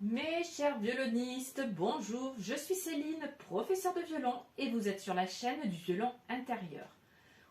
Mes chers violonistes, bonjour, je suis Céline, professeure de violon et vous êtes sur la chaîne du violon intérieur.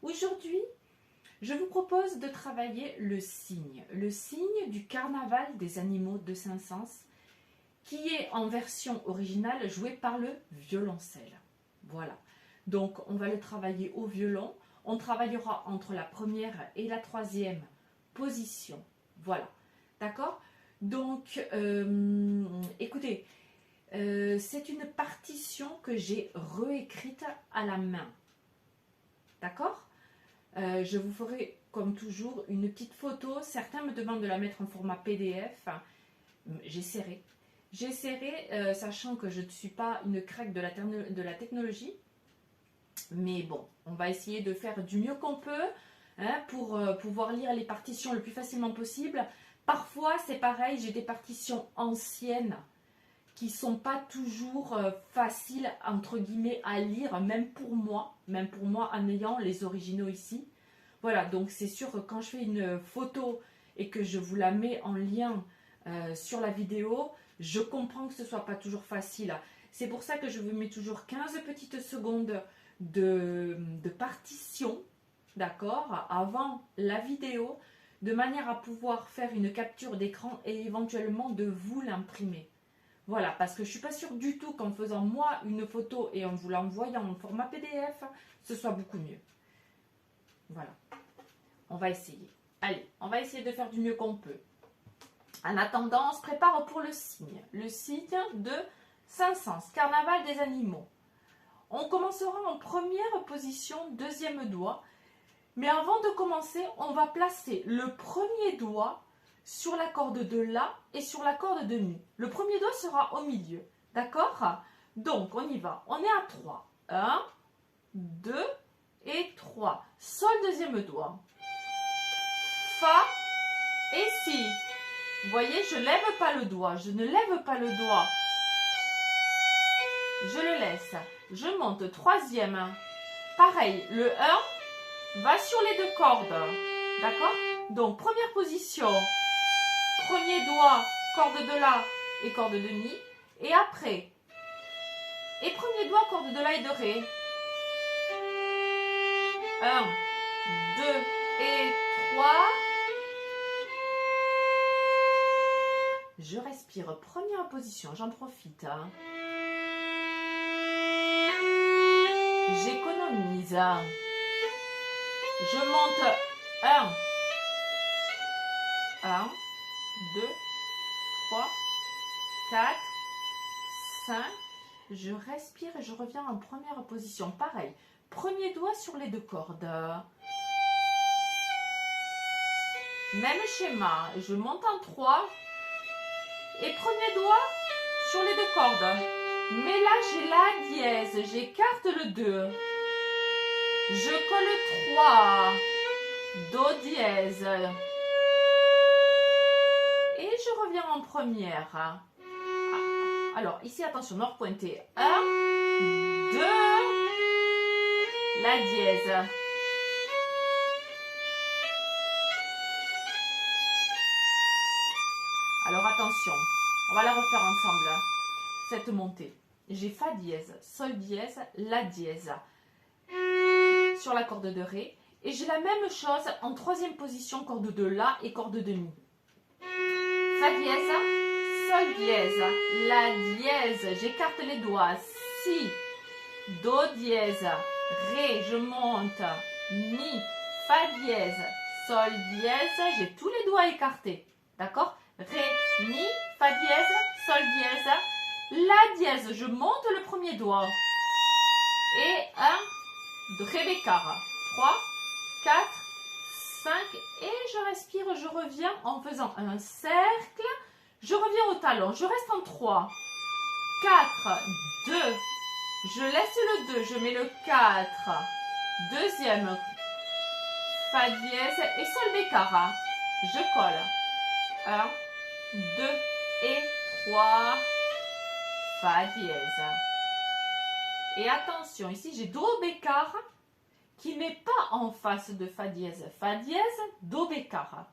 Aujourd'hui, je vous propose de travailler le signe du carnaval des animaux de Saint-Saëns qui est en version originale joué par le violoncelle. Voilà, donc on va le travailler au violon, on travaillera entre la première et la troisième position, voilà, d'accord ? Donc, écoutez, c'est une partition que j'ai réécrite à la main. D'accord ? Je vous ferai, comme toujours, une petite photo. Certains me demandent de la mettre en format PDF. J'essaierai. J'essaierai, sachant que je ne suis pas une craque de la technologie. Mais bon, on va essayer de faire du mieux qu'on peut pour pouvoir lire les partitions le plus facilement possible. Parfois, c'est pareil, j'ai des partitions anciennes qui ne sont pas toujours faciles, entre guillemets, à lire, même pour moi en ayant les originaux ici. Voilà, donc c'est sûr que quand je fais une photo et que je vous la mets en lien sur la vidéo, je comprends que ce ne soit pas toujours facile. C'est pour ça que je vous mets toujours 15 petites secondes de partition, d'accord, avant la vidéo, de manière à pouvoir faire une capture d'écran et éventuellement de vous l'imprimer. Voilà, parce que je ne suis pas sûre du tout qu'en faisant moi une photo et en vous l'envoyant en format PDF, ce soit beaucoup mieux. Voilà, on va essayer. Allez, on va essayer de faire du mieux qu'on peut. En attendant, on se prépare pour le signe de Saint-Saëns, carnaval des animaux. On commencera en première position, deuxième doigt. Mais avant de commencer, on va placer le premier doigt sur la corde de La et sur la corde de Mi. Le premier doigt sera au milieu. D'accord? Donc, on y va. On est à 3. 1, 2 et 3. Sol, deuxième doigt. Fa et Si. Vous voyez, je ne lève pas le doigt. Je ne lève pas le doigt. Je le laisse. Je monte. Troisième. Pareil, le 1. Va sur les deux cordes, d'accord? Donc, première position, premier doigt, corde de La et corde de Mi. Et après, et premier doigt, corde de La et de Ré. 1, 2 et 3. Je respire, première position, j'en profite. J'économise. Je monte 1, 2, 3, 4, 5. Je respire et je reviens en première position. Pareil, premier doigt sur les deux cordes. Même schéma, je monte en 3 et premier doigt sur les deux cordes. Mais là, j'ai La dièse, j'écarte le 2. Je colle 3, Do dièse. Et je reviens en première. Alors, ici, attention, nord pointé. 1, 2, La dièse. Alors, attention, on va la refaire ensemble, cette montée. J'ai Fa dièse, Sol dièse, La dièse. Sur la corde de Ré. Et j'ai la même chose en troisième position, corde de La et corde de Mi. Fa dièse, Sol dièse, La dièse, j'écarte les doigts. Si, Do dièse, Ré, je monte. Mi, Fa dièse, Sol dièse, j'ai tous les doigts écartés. D'accord? Ré, Mi, Fa dièse, Sol dièse, La dièse, je monte le premier doigt. Et 1, de Ré bécard. 3, 4, 5 et je respire, je reviens en faisant un cercle. Je reviens au talon, je reste en 3, 4, 2. Je laisse le 2, je mets le 4. Deuxième, Fa dièse et Sol bécard. Je colle. 1, 2 et 3. Fa dièse. Et attention, ici j'ai Do bécard qui n'est pas en face de Fa dièse. Fa dièse, Do bécard.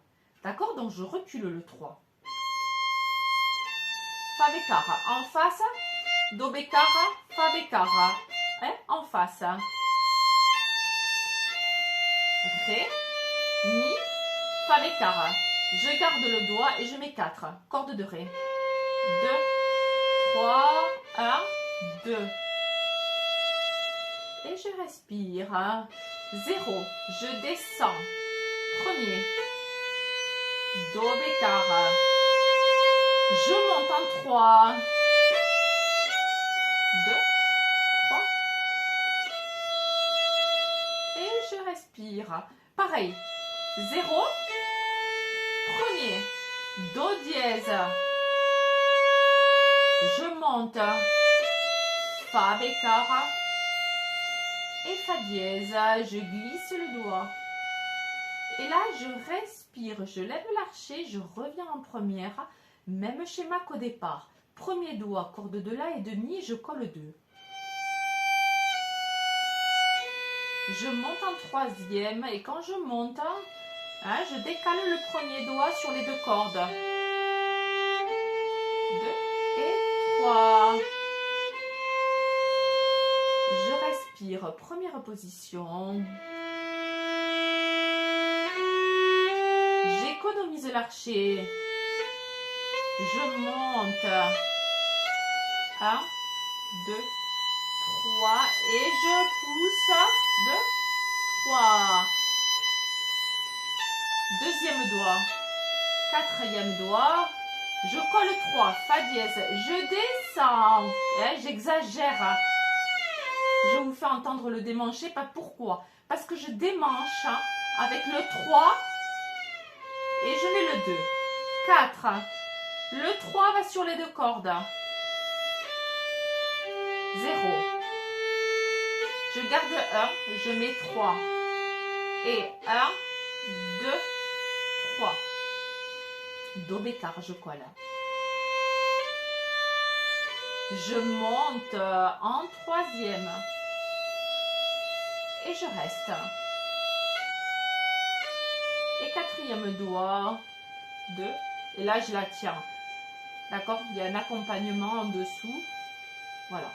D'accord? Donc je recule le 3. Fa bécart. En face, do bécart, fa bécart. Hein? En face. Ré, mi, fa bécart. Je garde le doigt et je mets 4. Corde de Ré. 2, 3, 1, 2. Et je respire. 0. Je descends. Premier. Do bécart. Je monte en 3. 2, 3. Et je respire. Pareil. 0. Premier. Do dièse. Je monte. Fa bécart. Et fa dièse. Je glisse le doigt. Et là, je respire. Je lève l'archet. Je reviens en première. Même schéma qu'au départ. Premier doigt, corde de La et de Mi, je colle 2. Je monte en troisième et quand je monte, je décale le premier doigt sur les 2 cordes. 2 et 3. Je respire, première position. J'économise l'archet. Je monte. 1, 2, 3 et je pousse. 2, 3. Deuxième doigt. Quatrième doigt. Je colle 3. Fa dièse. Je descends. J'exagère. Je vous fais entendre le démancher. Pas pourquoi. Parce que je démanche avec le 3 et je mets le 2. 4. Le 3 va sur les 2 cordes. 0. Je garde 1, je mets 3. Et 1, 2, 3. Do bécart, je colle. Je monte en troisième. Et je reste. Et quatrième doigt. 2. Et là, je la tiens. D'accord? Il y a un accompagnement en dessous. Voilà.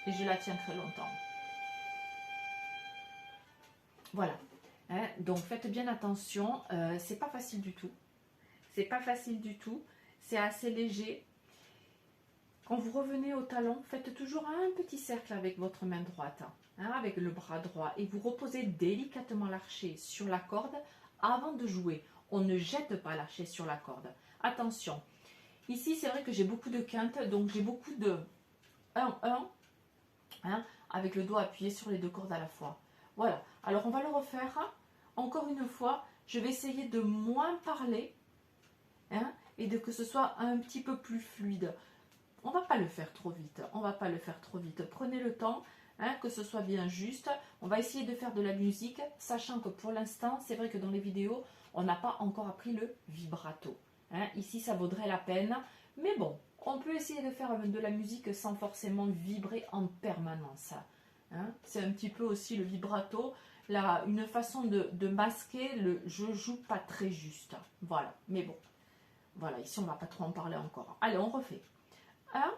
Et je la tiens très longtemps. Voilà. Donc, faites bien attention. C'est pas facile du tout. C'est pas facile du tout. C'est assez léger. Quand vous revenez au talon, faites toujours un petit cercle avec votre main droite. Avec le bras droit. Et vous reposez délicatement l'archet sur la corde avant de jouer. On ne jette pas l'archet sur la corde. Attention. Ici, c'est vrai que j'ai beaucoup de quintes. Donc, j'ai beaucoup de 1-1. Avec le doigt appuyé sur les 2 cordes à la fois. Voilà. Alors, on va le refaire. Encore une fois, je vais essayer de moins parler. Et de que ce soit un petit peu plus fluide. On ne va pas le faire trop vite. On va pas le faire trop vite. Prenez le temps. Que ce soit bien juste. On va essayer de faire de la musique, sachant que pour l'instant, c'est vrai que dans les vidéos, on n'a pas encore appris le vibrato. Ici, ça vaudrait la peine. Mais bon, on peut essayer de faire de la musique sans forcément vibrer en permanence. C'est un petit peu aussi le vibrato, une façon de masquer le « je joue pas très juste ». Voilà, mais bon. Voilà, ici, on ne va pas trop en parler encore. Allez, on refait. 1,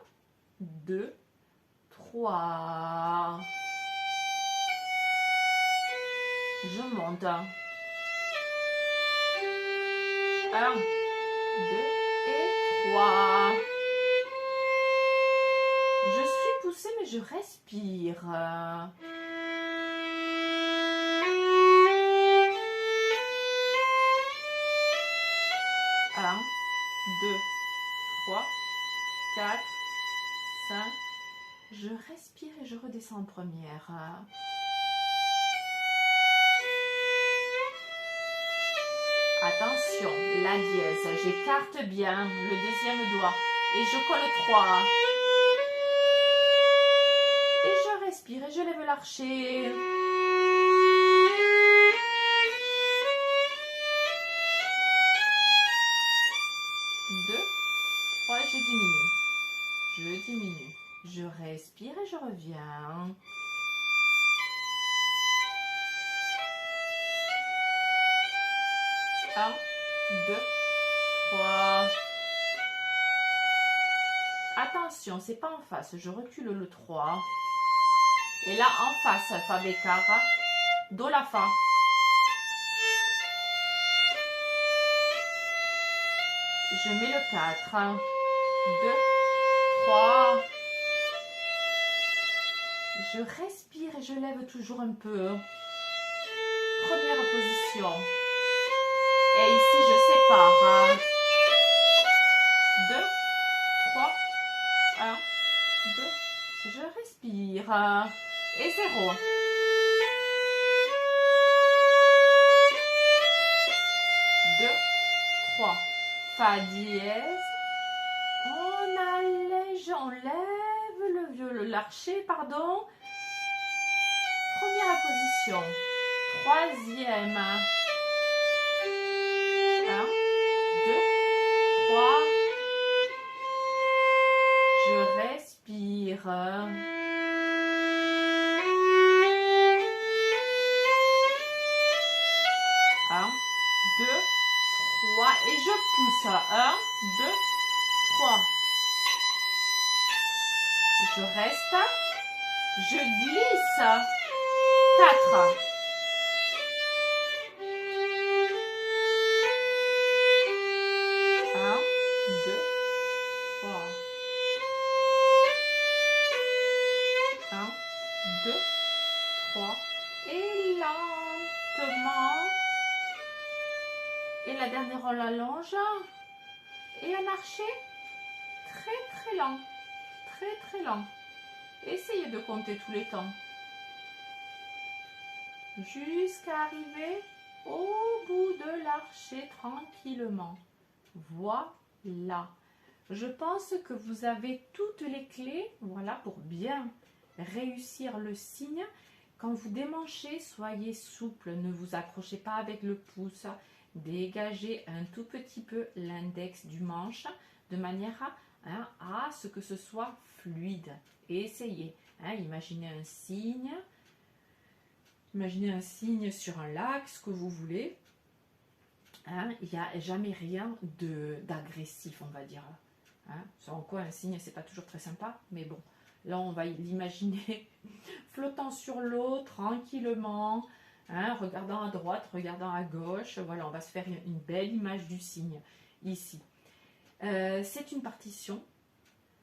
2, 3. Je monte. 1, 2 et 3. Je suis poussée, mais je respire. 1, 2, 3, 4, 5. Je respire et je redescends en première. Attention, la dièse. J'écarte bien le deuxième doigt et je colle 3. Et je respire et je lève l'archet. 2, 3 et je diminue. Je diminue. Je respire et je reviens. Un, 2, 3. Attention, c'est pas en face. Je recule le 3. Et là, en face, Fa bécard. Do la Fa. Je mets le 4. 2, 3. Je respire et je lève toujours un peu. Première position. Et ici, je sépare. 2, 3, 1, 2. Je respire. Et 0. 2, 3. Fa dièse. On allège, on lève l'archet, pardon. Première position. Troisième. 1, 2, 3. Je respire. 1, 2, 3. Et je pousse. 1, 2, 3. Je reste. Je glisse. 4. 1, 2, 3. 1, 2, 3. Et lentement. Et la dernière, on l'allonge. Et un archet très très lent. Très très lent. Essayez de compter tous les temps. Jusqu'à arriver au bout de l'archet tranquillement. Voilà. Je pense que vous avez toutes les clés, voilà, pour bien réussir le signe. Quand vous démanchez, soyez souple, ne vous accrochez pas avec le pouce. Dégagez un tout petit peu l'index du manche de manière à ce que ce soit fluide. Et essayez. Imaginez un signe. Imaginez un signe sur un lac, ce que vous voulez. Il n'y a jamais rien d'agressif, on va dire. Sans quoi un signe, c'est pas toujours très sympa. Mais bon, là, on va l'imaginer flottant sur l'eau, tranquillement. Regardant à droite, regardant à gauche. Voilà, on va se faire une belle image du signe ici. C'est une partition.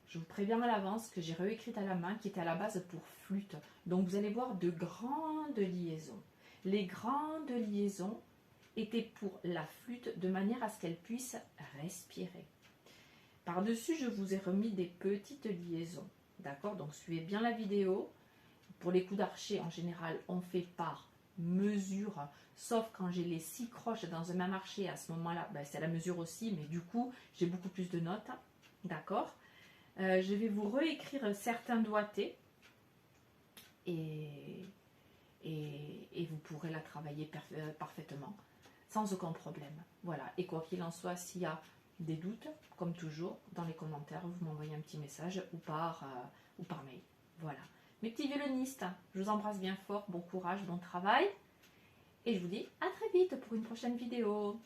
Je vous préviens à l'avance que j'ai réécrite à la main, qui était à la base pour flûte. Donc vous allez voir de grandes liaisons. Les grandes liaisons étaient pour la flûte de manière à ce qu'elle puisse respirer. Par-dessus, je vous ai remis des petites liaisons. D'accord? Donc suivez bien la vidéo. Pour les coups d'archet, en général, on fait par mesure, sauf quand j'ai les 6 croches dans un même archet. À ce moment-là, c'est la mesure aussi, mais du coup, j'ai beaucoup plus de notes. D'accord? Je vais vous réécrire certains doigtés et vous pourrez la travailler parfaitement, sans aucun problème. Voilà, et quoi qu'il en soit, s'il y a des doutes, comme toujours, dans les commentaires, vous m'envoyez un petit message ou par mail. Voilà. Mes petits violonistes, je vous embrasse bien fort, bon courage, bon travail, et je vous dis à très vite pour une prochaine vidéo.